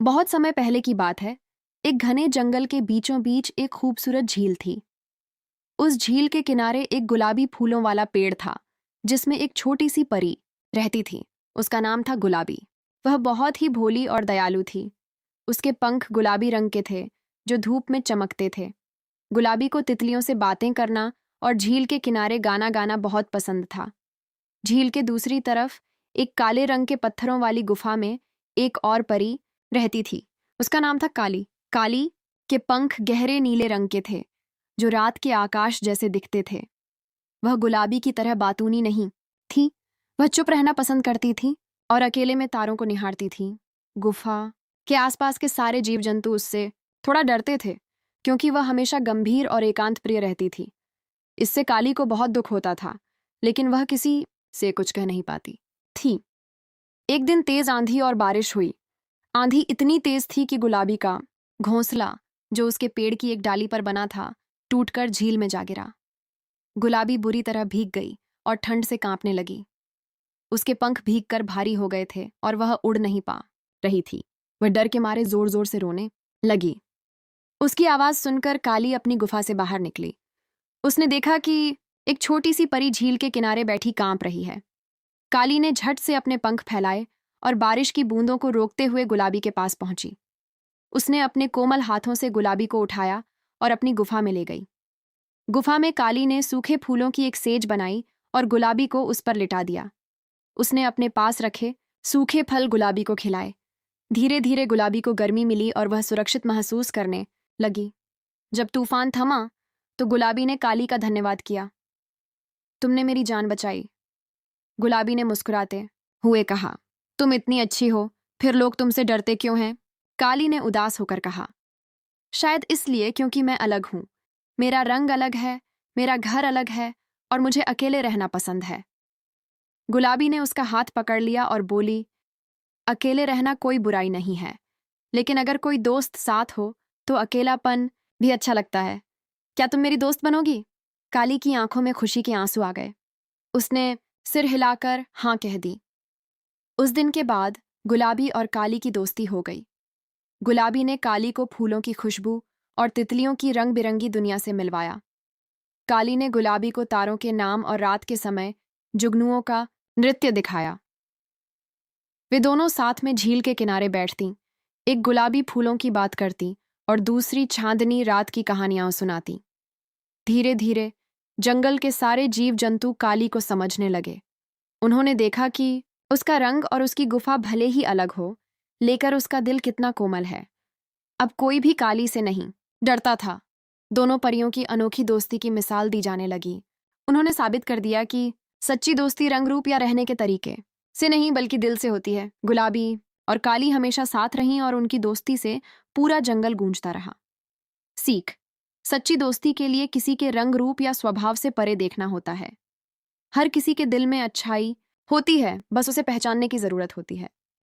बहुत समय पहले की बात है। एक घने जंगल के बीचों बीच एक खूबसूरत झील थी। उस झील के किनारे एक गुलाबी फूलों वाला पेड़ था, जिसमें एक छोटी सी परी रहती थी। उसका नाम था गुलाबी। वह बहुत ही भोली और दयालु थी। उसके पंख गुलाबी रंग के थे, जो धूप में चमकते थे। गुलाबी को तितलियों से बातें करना और झील के किनारे गाना गाना बहुत पसंद था। झील के दूसरी तरफ एक काले रंग के पत्थरों वाली गुफा में एक और परी रहती थी। उसका नाम था काली। काली के पंख गहरे नीले रंग के थे, जो रात के आकाश जैसे दिखते थे। वह गुलाबी की तरह बातूनी नहीं थी। वह चुप रहना पसंद करती थी और अकेले में तारों को निहारती थी। गुफा के आसपास के सारे जीव जंतु उससे थोड़ा डरते थे, क्योंकि वह हमेशा गंभीर और एकांत प्रिय रहती थी। इससे काली को बहुत दुख होता था, लेकिन वह किसी से कुछ कह नहीं पाती थी। एक दिन तेज आंधी और बारिश हुई। आंधी इतनी तेज थी कि गुलाबी का घोंसला, जो उसके पेड़ की एक डाली पर बना था, टूटकर झील में जा गिरा। गुलाबी बुरी तरह भीग गई और ठंड से कांपने लगी। उसके पंख भीगकर भारी हो गए थे और वह उड़ नहीं पा रही थी। वह डर के मारे जोर जोर से रोने लगी। उसकी आवाज सुनकर काली अपनी गुफा से बाहर निकली। उसने देखा कि एक छोटी सी परी झील के किनारे बैठी कांप रही है। काली ने झट से अपने पंख फैलाए और बारिश की बूंदों को रोकते हुए गुलाबी के पास पहुंची। उसने अपने कोमल हाथों से गुलाबी को उठाया और अपनी गुफा में ले गई। गुफा में काली ने सूखे फूलों की एक सेज बनाई और गुलाबी को उस पर लिटा दिया। उसने अपने पास रखे सूखे फल गुलाबी को खिलाए। धीरे धीरे गुलाबी को गर्मी मिली और वह सुरक्षित महसूस करने लगी। जब तूफान थमा तो गुलाबी ने काली का धन्यवाद किया। तुमने मेरी जान बचाई, गुलाबी ने मुस्कुराते हुए कहा। तुम इतनी अच्छी हो, फिर लोग तुमसे डरते क्यों हैं? काली ने उदास होकर कहा। शायद इसलिए क्योंकि मैं अलग हूं। मेरा रंग अलग है, मेरा घर अलग है और मुझे अकेले रहना पसंद है। गुलाबी ने उसका हाथ पकड़ लिया और बोली, अकेले रहना कोई बुराई नहीं है, लेकिन अगर कोई दोस्त साथ हो तो अकेलापन भी अच्छा लगता है। क्या तुम मेरी दोस्त बनोगी? काली की आंखों में खुशी के आंसू आ गए। उसने सिर हिलाकर हाँ कह दी। उस दिन के बाद गुलाबी और काली की दोस्ती हो गई। गुलाबी ने काली को फूलों की खुशबू और तितलियों की रंग बिरंगी दुनिया से मिलवाया। काली ने गुलाबी को तारों के नाम और रात के समय जुगनुओं का नृत्य दिखाया। वे दोनों साथ में झील के किनारे बैठतीं, एक गुलाबी फूलों की बात करती और दूसरी चांदनी रात की कहानियां सुनाती। धीरे धीरे जंगल के सारे जीव जंतु काली को समझने लगे। उन्होंने देखा कि उसका रंग और उसकी गुफा भले ही अलग हो, लेकर उसका दिल कितना कोमल है। अब कोई भी काली से नहीं डरता था। दोनों परियों की अनोखी दोस्ती की मिसाल दी जाने लगी। उन्होंने साबित कर दिया कि सच्ची दोस्ती रंग रूप या रहने के तरीके से नहीं, बल्कि दिल से होती है। गुलाबी और काली हमेशा साथ रहीं और उनकी दोस्ती से पूरा जंगल गूंजता रहा। सीख: सच्ची दोस्ती के लिए किसी के रंग रूप या स्वभाव से परे देखना होता है। हर किसी के दिल में अच्छाई होती है, बस उसे पहचानने की जरूरत होती है।